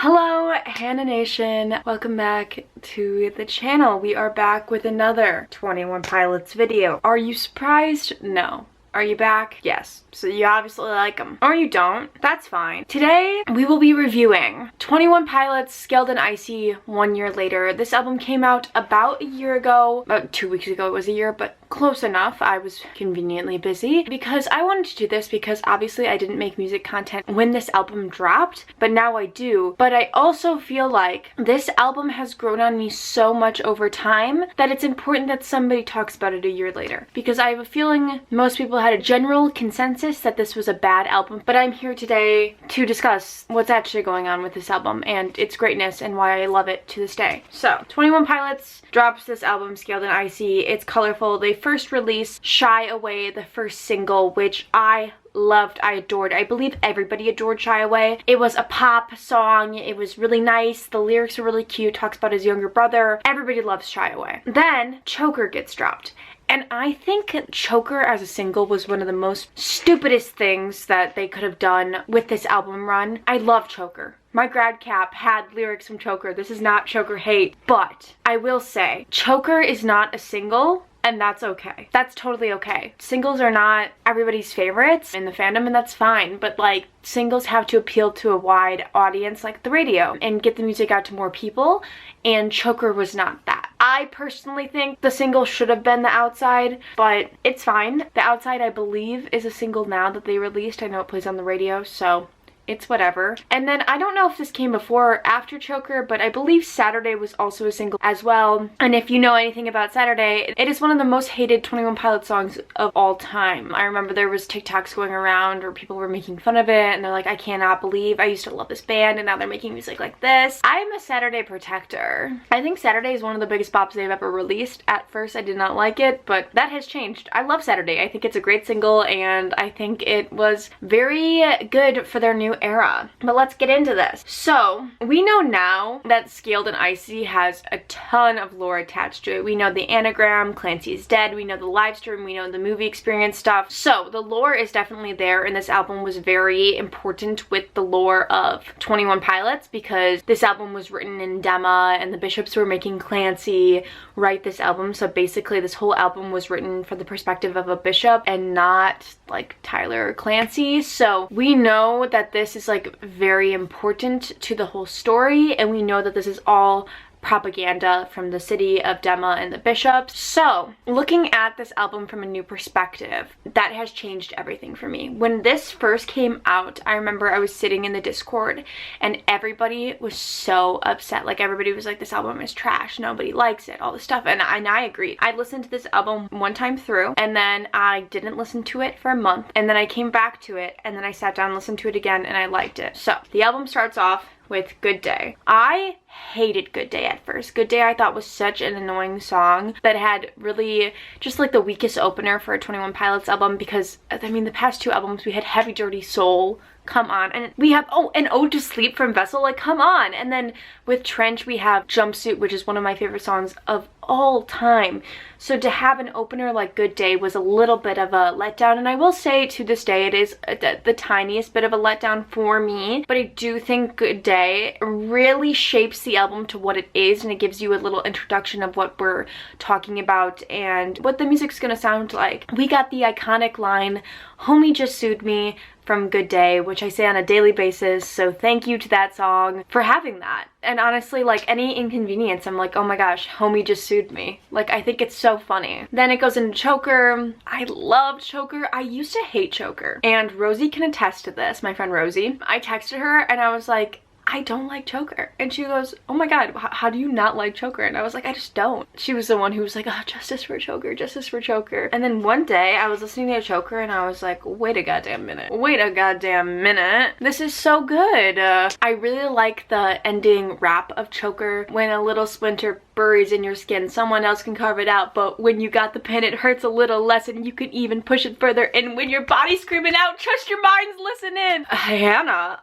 Hello, Hannah Nation. Welcome back to the channel. We are back with another 21 Pilots video. Are you surprised? No. Are you back? Yes. So you obviously like them. Or you don't. That's fine. Today, we will be reviewing 21 Pilots, Scaled and Icy, 1 year later. This album came out about a year ago. About 2 weeks ago it was a year, but close enough. I was conveniently busy because I wanted to do this because obviously I didn't make music content when this album dropped, but now I do. But I also feel like this album has grown on me so much over time that it's important that somebody talks about it a year later, because I have a feeling most people had a general consensus that this was a bad album, but I'm here today to discuss what's actually going on with this album and its greatness and why I love it to this day. So 21 Pilots drops this album, Scaled and Icy. It's colorful. They first released Shy Away, the first single, which I loved, I adored. I believe everybody adored Shy Away. It was a pop song. It was really nice. The lyrics are really cute. Talks about his younger brother. Everybody loves Shy Away. Then Choker gets dropped. And I think Choker as a single was one of the most stupidest things that they could have done with this album run. I love Choker. My grad cap had lyrics from Choker. This is not Choker hate, but I will say Choker is not a single, and that's okay. That's totally okay. Singles are not everybody's favorites in the fandom, and that's fine, but like singles have to appeal to a wide audience like the radio and get the music out to more people, and Choker was not that. I personally think the single should have been The Outside, but it's fine. The Outside, I believe, is a single now that they released. I know it plays on the radio, so it's whatever. And then I don't know if this came before or after Choker, but I believe Saturday was also a single as well. And if you know anything about Saturday, it is one of the most hated 21 Pilots songs of all time. I remember there was TikToks going around where people were making fun of it and they're like, I cannot believe I used to love this band and now they're making music like this. I'm a Saturday protector. I think Saturday is one of the biggest bops they've ever released. At first I did not like it, but that has changed. I love Saturday. I think it's a great single and I think it was very good for their new era. But let's get into this. So we know now that Scaled and Icy has a ton of lore attached to it. We know the anagram, Clancy is dead, we know the live stream, we know the movie experience stuff. So the lore is definitely there, and this album was very important with the lore of 21 Pilots because this album was written in Dema and the Bishops were making Clancy write this album. So basically this whole album was written from the perspective of a bishop and not like Tyler or Clancy. So we know that this is like very important to the whole story, and we know that this is all propaganda from the city of Dema and the Bishops. So looking at this album from a new perspective, that has changed everything for me. When this first came out, I remember I was sitting in the Discord and everybody was so upset. Like everybody was like, this album is trash, nobody likes it, all this stuff, and I agreed. I listened to this album one time through and then I didn't listen to it for a month, and then I came back to it and then I sat down and listened to it again and I liked it. So the album starts off with Good Day. I hated Good Day at first. Good Day I thought was such an annoying song that had really just like the weakest opener for a 21 Pilots album, because I mean the past two albums we had Heavy Dirty Soul, come on, and we have an Ode to Sleep from Vessel, like come on, and then with Trench we have Jumpsuit, which is one of my favorite songs of all time. So to have an opener like Good Day was a little bit of a letdown, and I will say to this day it is the tiniest bit of a letdown for me, but I do think Good Day really shapes the album to what it is, and it gives you a little introduction of what we're talking about and what the music's gonna sound like. We got the iconic line, "Homie just sued me," from Good Day, which I say on a daily basis, so thank you to that song for having that. And honestly, like any inconvenience, I'm like, oh my gosh, homie just sued me. Like, I think it's so funny. Then it goes into Choker. I love Choker. I used to hate Choker, and Rosie can attest to this, my friend Rosie. I texted her and I was like, I don't like Choker. And she goes, oh my god, how do you not like Choker? And I was like, I just don't. She was the one who was like, oh, justice for Choker, justice for Choker. And then one day I was listening to Choker and I was like, wait a goddamn minute. Wait a goddamn minute. This is so good. I really like the ending rap of Choker. When a little splinter buries in your skin, someone else can carve it out, but when you got the pin it hurts a little less and you can even push it further in. When your body's screaming out, trust your minds, listen in. Hannah.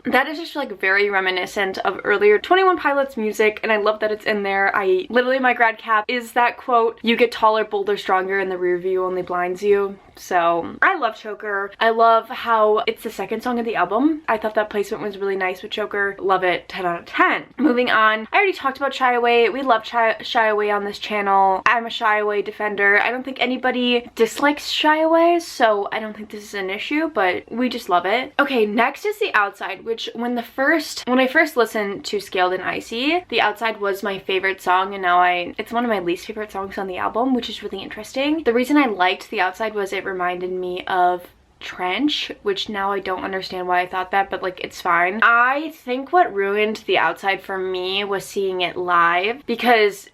That is just like very reminiscent of earlier 21 Pilots music, and I love that it's in there. I literally, my grad cap is that quote, "You get taller, bolder, stronger, and the rear view only blinds you." So I love Choker. I love how it's the second song of the album. I thought that placement was really nice with Choker. Love it, 10 out of 10. Moving on, I already talked about Shy Away. We love Shy Away on this channel. I'm a Shy Away defender. I don't think anybody dislikes Shy Away, so I don't think this is an issue, but we just love it. Okay, next is The Outside, which when I first listened to Scaled and Icy, The Outside was my favorite song, and now it's one of my least favorite songs on the album, which is really interesting. The reason I liked The Outside was it reminded me of Trench, which now I don't understand why I thought that, but like it's fine. I think what ruined The Outside for me was seeing it live, because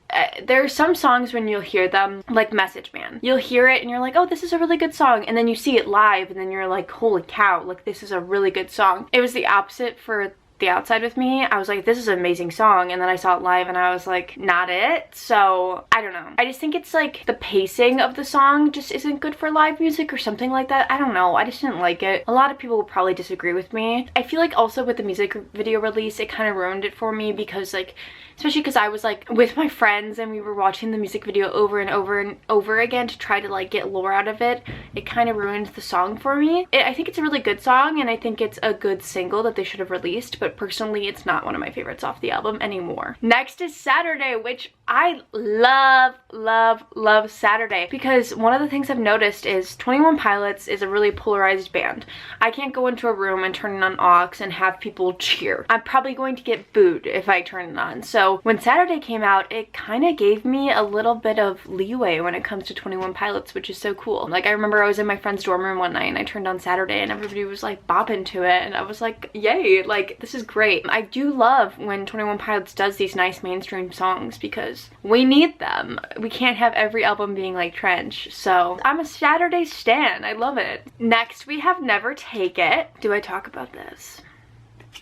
there are some songs when you'll hear them, like Message Man. You'll hear it and you're like, oh, this is a really good song, and then you see it live and then you're like, holy cow, like this is a really good song. It was the opposite for The Outside with me. I was like, this is an amazing song, and then I saw it live and I was like, not it. So I don't know, I just think it's like the pacing of the song just isn't good for live music or something like that. I don't know, I just didn't like it. A lot of people will probably disagree with me. I feel like also with the music video release, it kind of ruined it for me, because like, especially because I was like with my friends and we were watching the music video over and over and over again to try to like get lore out of it. It kind of ruined the song for me. I think it's a really good song, and I think it's a good single that they should have released, but personally it's not one of my favorites off the album anymore. Next is Saturday, which I love Saturday, because one of the things I've noticed is 21 Pilots is a really polarized band. I can't go into a room and turn it on aux and have people cheer. I'm probably going to get booed if I turn it on. So when Saturday came out, it kind of gave me a little bit of leeway when it comes to 21 Pilots, which is so cool. Like I remember I was in my friend's dorm room one night and I turned on Saturday and everybody was like bopping to it, and I was like, yay, like this is great. I do love when 21 Pilots does these nice mainstream songs, because we need them. We can't have every album being like Trench. So I'm a Saturday stan. I love it. Next we have Never Take It. Do I talk about this?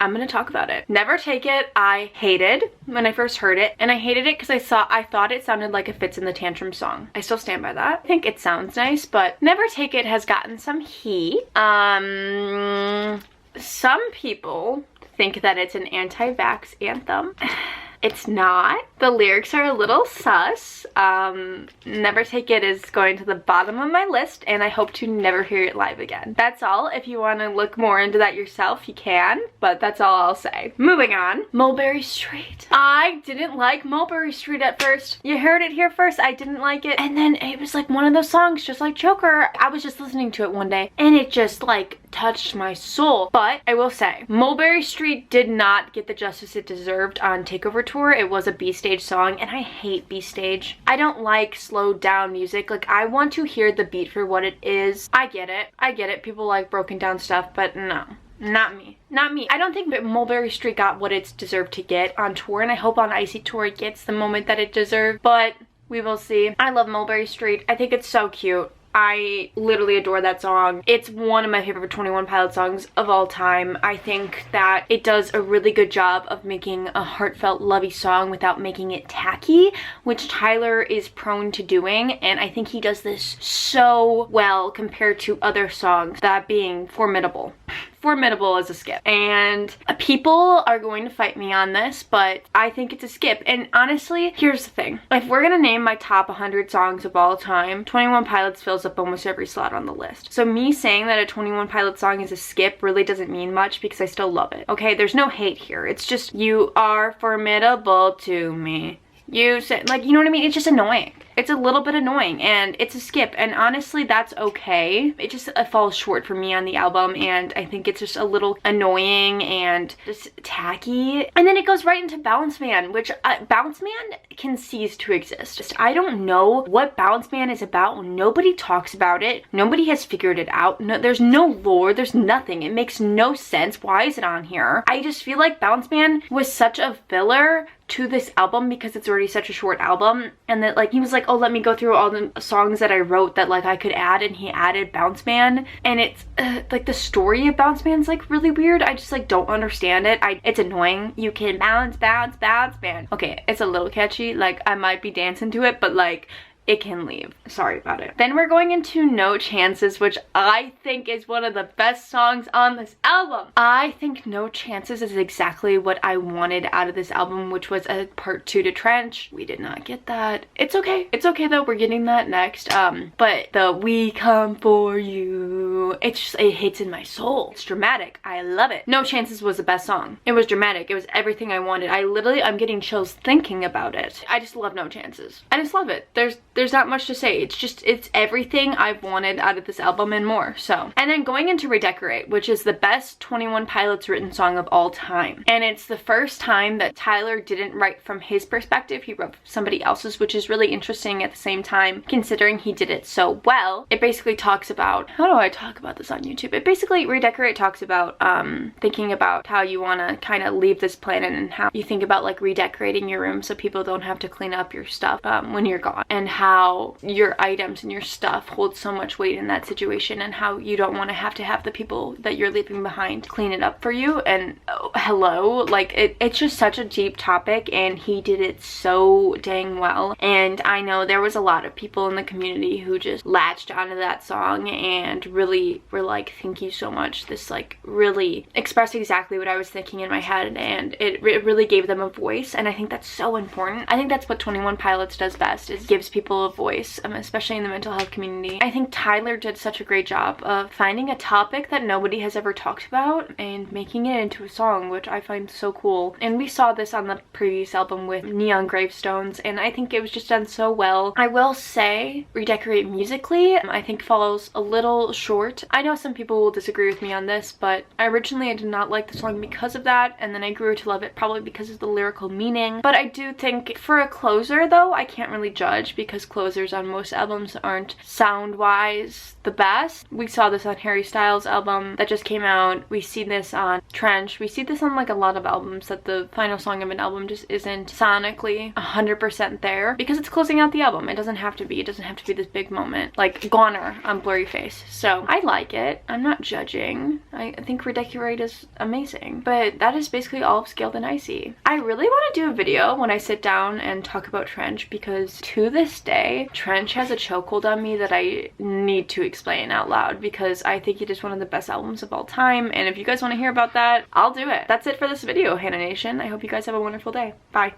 I'm gonna talk about it. Never Take It, I hated when I first heard it, and I hated it because I thought it sounded like a Fits in the Tantrum song. I still stand by that. I think it sounds nice, but Never Take It has gotten some heat. Some people think that it's an anti-vax anthem. It's not. The lyrics are a little sus. Never Take It is going to the bottom of my list, and I hope to never hear it live again. That's all. If you want to look more into that yourself, you can, but that's all I'll say. Moving on. Mulberry Street. I didn't like Mulberry Street at first. You heard it here first. I didn't like it, and then it was like one of those songs just like Choker. I was just listening to it one day and it just like touched my soul. But I will say, Mulberry Street did not get the justice it deserved on Takeover Tour. It was a B-stage song, and I hate B-stage. I don't like slowed down music. Like, I want to hear the beat for what it is. I get it. People like broken down stuff, but no. Not me. Not me. I don't think that Mulberry Street got what it's deserved to get on tour, and I hope on Icy Tour it gets the moment that it deserved, but we will see. I love Mulberry Street. I think it's so cute. I literally adore that song. It's one of my favorite 21 Pilots songs of all time. I think that it does a really good job of making a heartfelt, lovey song without making it tacky, which Tyler is prone to doing, and I think he does this so well compared to other songs, that being Formidable. Formidable is a skip, and people are going to fight me on this, but I think it's a skip. And honestly, here's the thing. If we're gonna name my top 100 songs of all time, 21 Pilots fills up almost every slot on the list. So me saying that a 21 Pilots song is a skip really doesn't mean much, because I still love it. Okay, there's no hate here. It's just, you are formidable to me. You said, like, you know what I mean? It's just annoying. It's a little bit annoying, and it's a skip, and honestly that's okay. It just falls short for me on the album, and I think it's just a little annoying and just tacky. And then it goes right into Bounce Man, which Bounce Man can cease to exist. I don't know what Bounce Man is about. Nobody talks about it. Nobody has figured it out. No, there's no lore. There's nothing. It makes no sense. Why is it on here? I just feel like Bounce Man was such a filler to this album, because it's already such a short album, and that like he was like, oh, let me go through all the songs that I wrote that like I could add, and he added Bounce Man, and it's like the story of Bounce Man's like really weird. I just like don't understand it. It's annoying. You can bounce, bounce, bounce, man. Okay, it's a little catchy, like I might be dancing to it, but like it can leave. Sorry about it. Then we're going into No Chances, which I think is one of the best songs on this album. I think No Chances is exactly what I wanted out of this album, which was a part 2 to Trench. We did not get that. It's okay. It's okay though. We're getting that next. But the We Come For You, it hits in my soul. It's dramatic. I love it. No Chances was the best song. It was dramatic. It was everything I wanted. I'm getting chills thinking about it. I just love No Chances. I just love it. There's not much to say. It's everything I've wanted out of this album and more. So, and then going into Redecorate, which is the best 21 Pilots written song of all time. And it's the first time that Tyler didn't write from his perspective. He wrote somebody else's, which is really interesting at the same time, considering he did it so well. It basically talks about, how do I talk about this on YouTube? It basically, Redecorate talks about thinking about how you want to kind of leave this planet and how you think about like redecorating your room so people don't have to clean up your stuff when you're gone, and how your items and your stuff hold so much weight in that situation, and how you don't want to have the people that you're leaving behind clean it up for you. And hello, like it's just such a deep topic, and he did it so dang well. And I know there was a lot of people in the community who just latched onto that song and really were like, thank you so much. This like really expressed exactly what I was thinking in my head, and it really gave them a voice. And I think that's so important. I think that's what 21 Pilots does best, is gives people a voice, especially in the mental health community. I think Tyler did such a great job of finding a topic that nobody has ever talked about and making it into a song, which I find so cool. And we saw this on the previous album with Neon Gravestones, and I think it was just done so well. I will say Redecorate musically, I think falls a little short. I know some people will disagree with me on this, but originally I did not like the song because of that, and then I grew to love it probably because of the lyrical meaning. But I do think for a closer though, I can't really judge, because closers on most albums aren't sound-wise the best. We saw this on Harry Styles' album that just came out. We see this on Trench. We see this on like a lot of albums, that the final song of an album just isn't sonically 100% there, because it's closing out the album. It doesn't have to be. It doesn't have to be this big moment like Goner on Blurry Face. So I like it. I'm not judging. I think Redecorate is amazing. But that is basically all of Scaled and Icy. I really want to do a video when I sit down and talk about Trench, because to this day, Trench has a chokehold on me that I need to explain out loud, because I think it is one of the best albums of all time. And if you guys want to hear about that, I'll do it. That's it for this video, Hannah Nation. I hope you guys have a wonderful day. Bye.